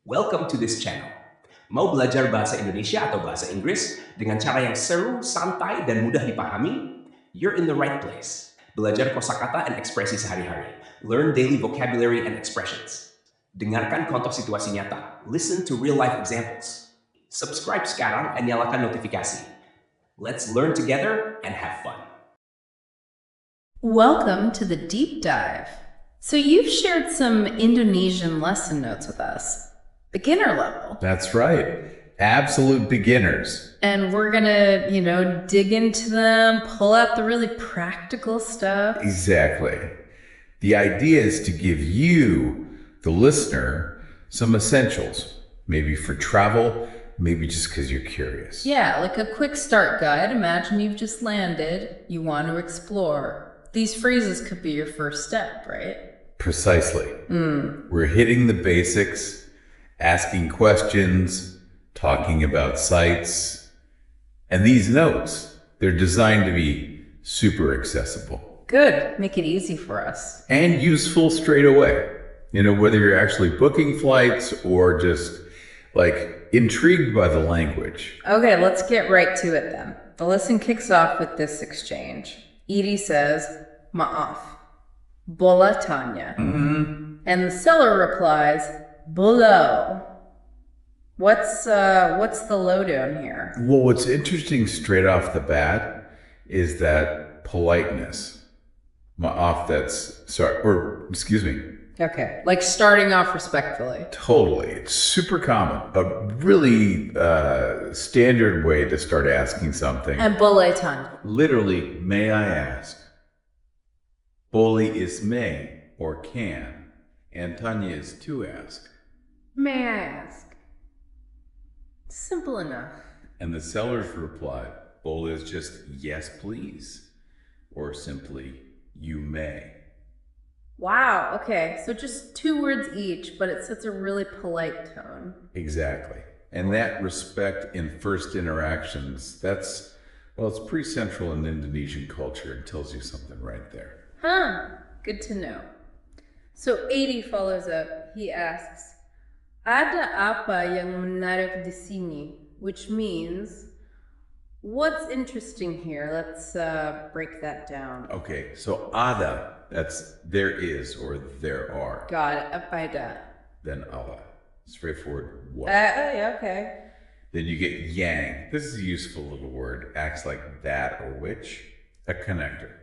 Welcome to this channel. Mau belajar bahasa Indonesia atau bahasa Inggris dengan cara yang seru, santai, dan mudah dipahami? You're in the right place. Belajar kosakata dan ekspresi sehari-hari. Learn daily vocabulary and expressions. Dengarkan contoh situasi nyata. Listen to real-life examples. Subscribe sekarang dan nyalakan notifikasi. Let's learn together and have fun. Welcome to the deep dive. So you've shared some Indonesian lesson notes with us. Beginner level. That's right. Absolute beginners. And we're gonna, dig into them, pull out the really practical stuff. Exactly. The idea is to give you, the listener, some essentials. Maybe for travel, maybe just because you're curious. Yeah, like a quick start guide. Imagine you've just landed, you want to explore. These phrases could be your first step, right? Precisely. We're hitting the basics, asking questions, talking about sights. And these notes, they're designed to be super accessible. Good. Make it easy for us. And useful straight away. Whether you're actually booking flights or just intrigued by the language. Okay, let's get right to it then. The lesson kicks off with this exchange. Edie says, "Maaf, bola tanya." And the seller replies, "Bolo." What's the lowdown here? Well, what's interesting straight off the bat is that politeness. Maaf, excuse me. Okay, like starting off respectfully. Totally. It's super common. A really standard way to start asking something. And bola tanya. Literally, may I ask? Boli is may or can, and Tanya is to ask. May I ask? Simple enough. And the seller's reply, Boli is just yes, please, or simply you may. Wow, okay, so just 2 words each, but it sets a really polite tone. Exactly. And that respect in first interactions, it's pretty central in Indonesian culture. It tells you something right there. Good to know. So 80 follows up. He asks, "Ada apa yang menarik di sini?" Which means, what's interesting here? Let's break that down. Okay, so ada, that's there is or there are. Got it. Apa ada? Then Allah. Straightforward. What? Yeah, okay. Then you get yang. This is a useful little word. Acts like that or which. A connector.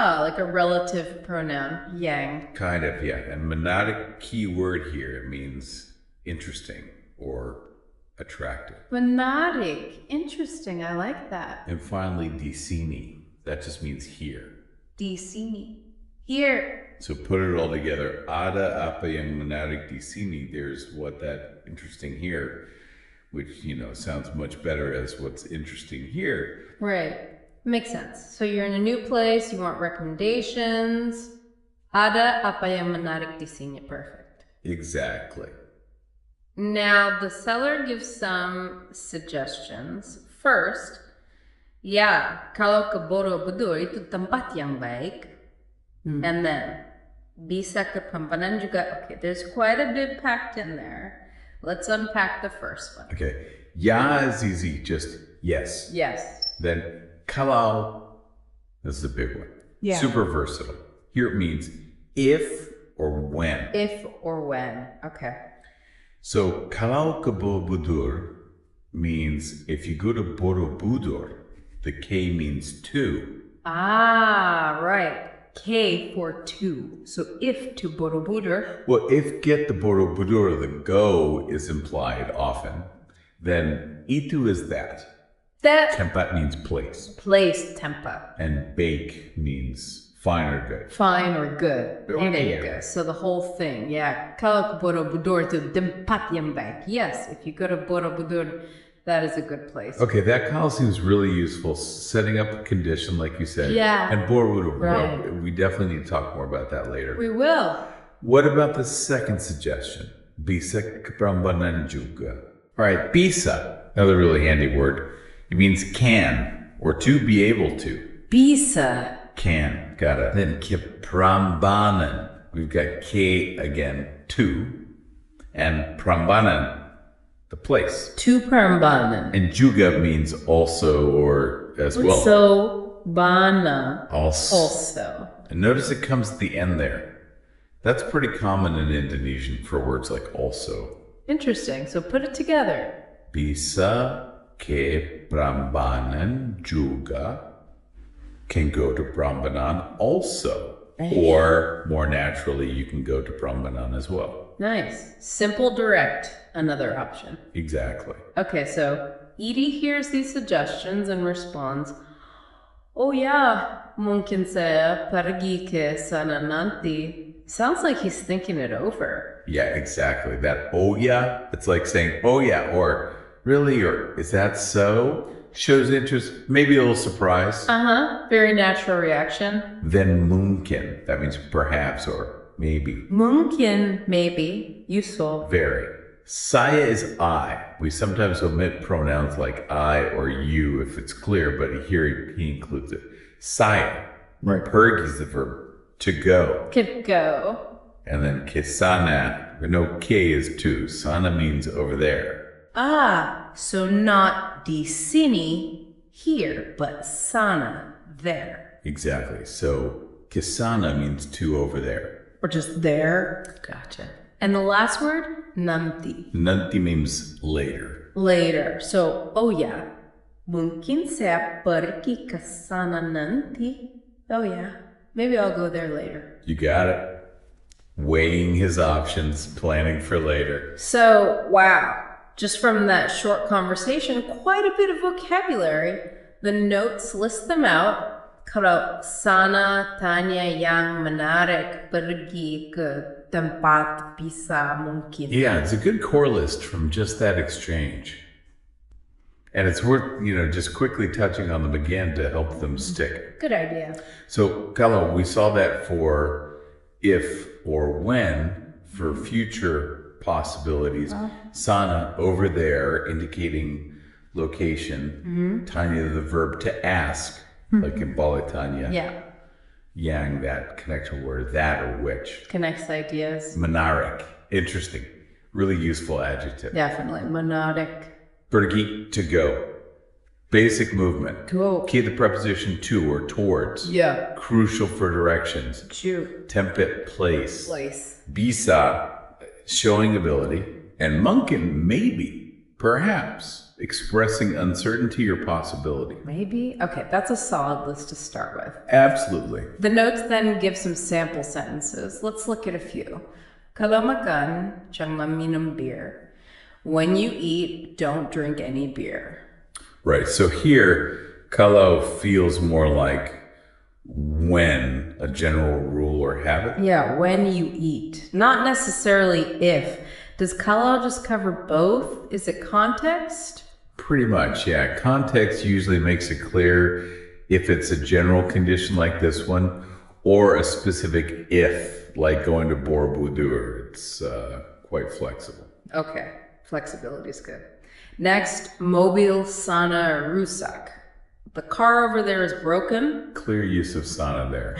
Like a relative pronoun. Yang. Kind of, yeah. And menarik, key word here. It means interesting or attractive. Menarik. Interesting. I like that. And finally, di sini. That just means here. Di sini. Here. So put it all together. Ada apa yang menarik di sini. There's what that interesting here, which, sounds much better as what's interesting here. Right. Makes sense. So you're in a new place, you want recommendations. Ada apa yang menarik di sini. Perfect. Exactly. Now, the seller gives some suggestions. First, ya, kalau ke Borobudur itu tempat yang baik. And then, bisa ke Prambanan juga. Okay, there's quite a bit packed in there. Let's unpack the first one. Okay. Ya is easy, just yes. Yes. Then kalau, this is the big one. Yeah. Super versatile. Here it means if or when. If or when. Okay. So kalau ke Borobudur means if you go to Borobudur, the K means to. Right. K for to. So if to Borobudur. Well, if get the Borobudur, the go is implied often, then itu is that. That Tempat means place. place tempat. And bake means fine or good. Fine or good. There you Yeah. go. So the whole thing. Yeah. Kalau ke Borobudur itu tempat yang baik. Yes, if you go to Borobudur, that is a good place. Okay, that call seems really useful, setting up a condition like you said. Yeah. And Borobudur, Right. we definitely need to talk more about that later. We will. What about the second suggestion? Bisa ke Prambanan juga. All right, bisa, another really handy word. It means can, or to be able to. Bisa. Can, got it. Then ke Prambanan, we've got K again, to. And prambanan, the place. To Prambanan. And juga means also or as well. So, bana. Also. Also. And notice it comes at the end there. That's pretty common in Indonesian for words like also. Interesting. So put it together. Bisa ke Prambanan juga can go to Prambanan also. Or more naturally, you can go to Prambanan as well. Nice. Simple, direct. Another option. Exactly. Okay, so Edie hears these suggestions and responds, "Oh yeah, mungkin saya pergi ke sana nanti." Sounds like he's thinking it over. Yeah, exactly. That oh yeah, it's like saying oh yeah, or really, or is that so? Shows interest, maybe a little surprise. Very natural reaction. Then mungkin, that means perhaps or maybe. Mungkin, maybe. Useful. Very. Saya is I. We sometimes omit pronouns like I or you if it's clear, but here he includes it. Saya. Right. Pergi is the verb. To go. Could go. And then kesana. No, ke is to. Sana means over there. So not di sini, here, but sana, there. Exactly. So kesana means to over there. Or just there. Gotcha. And the last word, nanti. Nanti means later. Later. So, oh yeah. Mungkin saya pergi ke sana nanti. Oh yeah. Maybe I'll go there later. You got it. Weighing his options, planning for later. So, wow. Just from that short conversation, quite a bit of vocabulary. The notes list them out. Kalau sana tanya yang menarik, pergi ke tempat bisa mungkin. Yeah, it's a good core list from just that exchange. And it's worth, just quickly touching on them again to help them stick. Good idea. So, Kalo, we saw that for if or when for future possibilities. Sana, over there, indicating location. Tanya, the verb to ask, like in Bali Tanya. Yeah. Yang, that connection word, that or which. Connects ideas. Menarik, interesting. Really useful adjective. Definitely. Menarik. Pergi, to go. Basic movement. Go. Key the preposition to or towards. Yeah. Crucial for directions. To. Template, place. Place. Bisa, showing ability. And mungkin, maybe, perhaps, expressing uncertainty or possibility. Maybe? Okay, that's a solid list to start with. Absolutely. The notes then give some sample sentences. Let's look at a few. Kalau makan, jangan minum bir. When you eat, don't drink any beer. Right, so here, kalau feels more like when, a general rule or habit. Yeah, when you eat. Not necessarily if. Does kalau just cover both? Is it context? Pretty much, yeah. Context usually makes it clear if it's a general condition like this one, or a specific if, like going to Borobudur. It's quite flexible. Okay, flexibility is good. Next, mobil sana rusak. The car over there is broken. Clear use of sana there,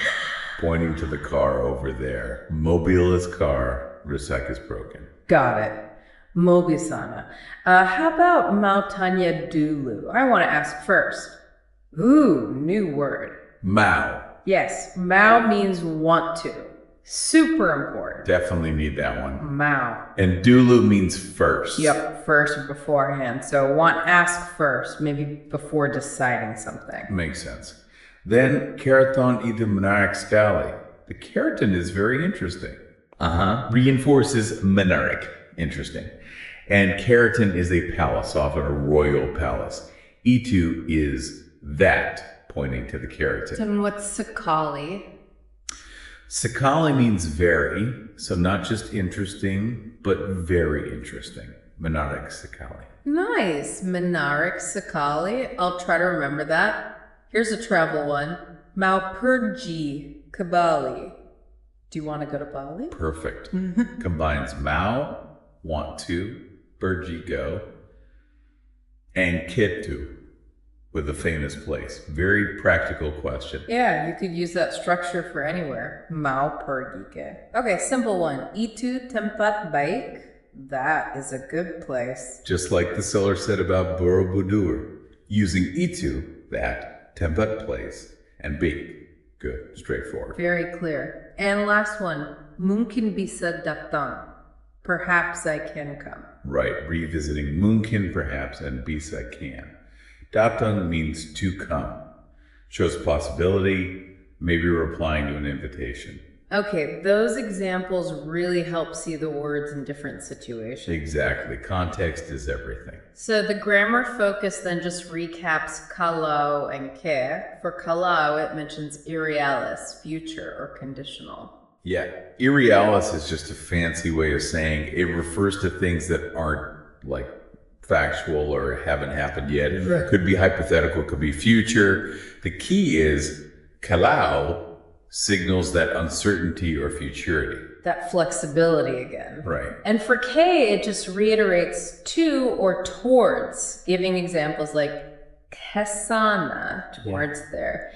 pointing to the car over there. Mobile is car, rusak is broken. Got it. Mobil sana. How about mau tanya dulu? I want to ask first. Ooh, new word. Mau. Yes, mau means want to. Super important. Definitely need that one. Mau. And dulu means first. Yep, first or beforehand. So ask first, maybe before deciding something. Makes sense. Then, keraton itu menarik sekali. The keraton is very interesting. Reinforces menarik. Interesting. And keraton is a palace, often a royal palace. Itu is that, pointing to the keraton. And what's sekali? Sekali means very, so not just interesting, but very interesting. Menarik sekali. Nice. Menarik sekali. I'll try to remember that. Here's a travel one. Mau pergi ke Bali. Do you want to go to Bali? Perfect. Combines mau, want to, pergi, go, and kitu, with a famous place. Very practical question. Yeah, you could use that structure for anywhere. Mau pergi ke. Okay, simple one. Itu tempat baik. That is a good place. Just like the seller said about Borobudur, using itu, that, tempat, place, and be. Good, straightforward. Very clear. And last one, mungkin bisa datang. Perhaps I can come. Right, revisiting mungkin perhaps and bisa can. Datang means to come. Shows possibility, maybe replying to an invitation. Okay, those examples really help see the words in different situations. Exactly, context is everything. So the grammar focus then just recaps kalau and que. For kalau, it mentions irrealis, future or conditional. Yeah, irrealis is just a fancy way of saying it refers to things that aren't like factual or haven't happened yet. It could be hypothetical, could be future. The key is kalau signals that uncertainty or futurity. That flexibility again. Right. And for K, it just reiterates to or towards, giving examples like kesana, towards there,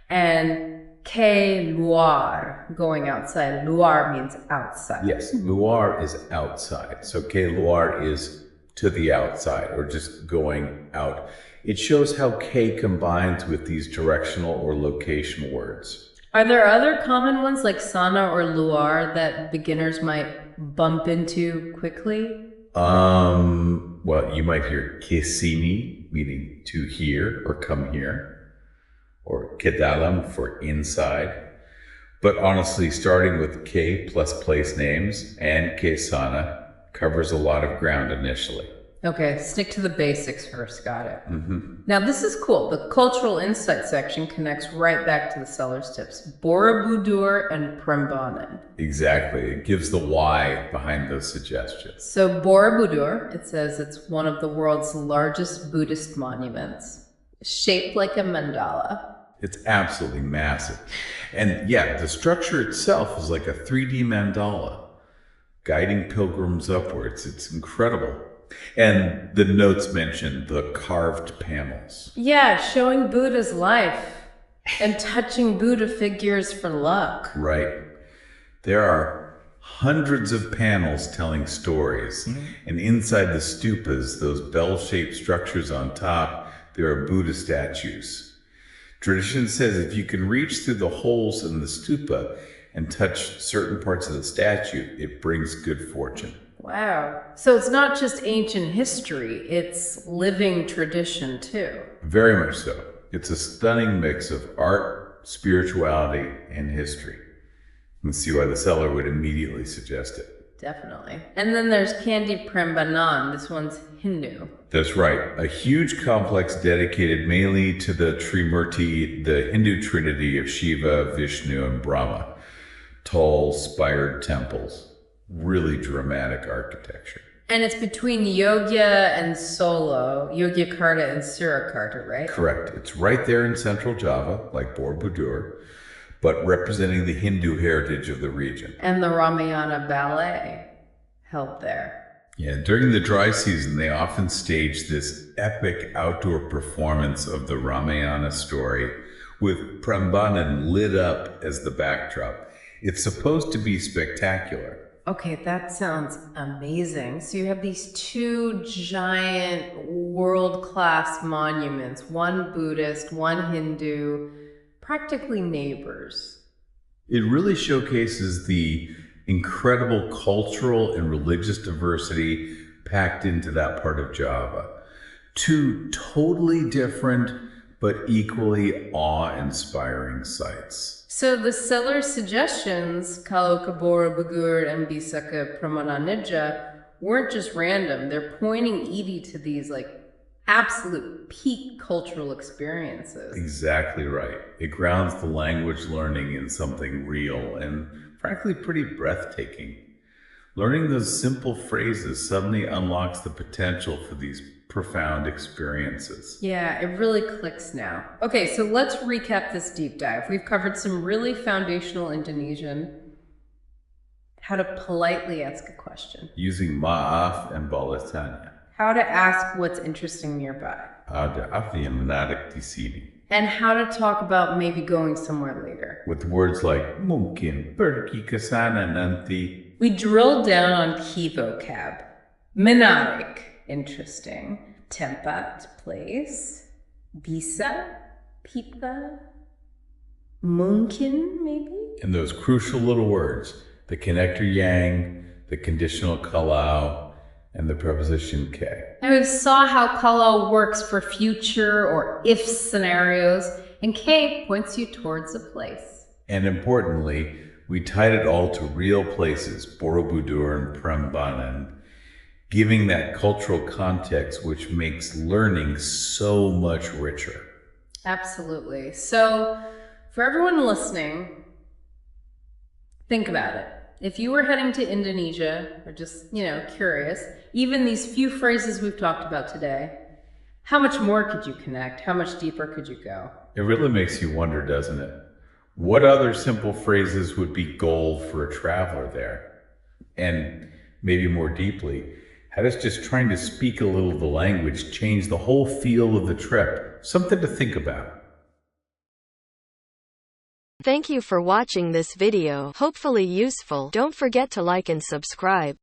and que luar, going outside. Luar means outside. Yes, luar is outside. So que luar is to the outside or just going out. It shows how que combines with these directional or location words. Are there other common ones like sana or luar that beginners might bump into quickly? Well, you might hear que sini, meaning to here or come here, or que dalam for inside. But honestly, starting with que plus place names and que sana covers a lot of ground initially. Okay, stick to the basics first, got it. Now this is cool. The cultural insight section connects right back to the seller's tips. Borobudur and Prambanan. Exactly, it gives the why behind those suggestions. So Borobudur, it says it's one of the world's largest Buddhist monuments, shaped like a mandala. It's absolutely massive. And yeah, the structure itself is like a 3D mandala, guiding pilgrims upwards. It's incredible. And the notes mention the carved panels. Yeah, showing Buddha's life and touching Buddha figures for luck. Right. There are hundreds of panels telling stories. And inside the stupas, those bell-shaped structures on top, there are Buddha statues. Tradition says if you can reach through the holes in the stupa and touch certain parts of the statue, it brings good fortune. Wow. So it's not just ancient history, it's living tradition too. Very much so. It's a stunning mix of art, spirituality, and history. You can see why the seller would immediately suggest it. Definitely. And then there's Candy Prambanan. This one's Hindu. That's right. A huge complex dedicated mainly to the Trimurti, the Hindu trinity of Shiva, Vishnu, and Brahma. Tall, spired temples. Really dramatic architecture. And it's between Yogya and Solo, Yogyakarta and Surakarta, right? Correct. It's right there in central Java, like Borobudur, but representing the Hindu heritage of the region. And the Ramayana ballet held there. Yeah, during the dry season, they often stage this epic outdoor performance of the Ramayana story with Prambanan lit up as the backdrop. It's supposed to be spectacular. Okay, that sounds amazing. So you have these two giant world-class monuments, one Buddhist, one Hindu, practically neighbors. It really showcases the incredible cultural and religious diversity packed into that part of Java. Two totally different but equally awe-inspiring sites. So the seller's suggestions, kalau ke Borobudur and bisa ke Pramananija, weren't just random. They're pointing Edie to these like absolute peak cultural experiences. Exactly right. It grounds the language learning in something real and frankly pretty breathtaking. Learning those simple phrases suddenly unlocks the potential for these profound experiences. Yeah, it really clicks now. Okay, so let's recap this deep dive. We've covered some really foundational Indonesian, how to politely ask a question, Using maaf and bala tanya. how to ask what's interesting nearby, Ada apa yang menarik di sini? and how to talk about maybe going somewhere later. With words like mungkin pergi ke sana nanti We drilled down on key vocab. Menarik, interesting. Tempat, place. Bisa, kita. Mungkin, maybe? And those crucial little words, the connector yang, the conditional kalau, and the preposition ke. And we saw how kalau works for future or if scenarios, and ke points you towards a place. And importantly, we tied it all to real places, Borobudur and Prambanan, giving that cultural context which makes learning so much richer. Absolutely. So, for everyone listening, think about it. If you were heading to Indonesia, or just, curious, even these few phrases we've talked about today, how much more could you connect? How much deeper could you go? It really makes you wonder, doesn't it? What other simple phrases would be gold for a traveler there? And maybe more deeply, how does just trying to speak a little of the language change the whole feel of the trip? Something to think about. Thank you for watching this video. Hopefully useful. Don't forget to like and subscribe.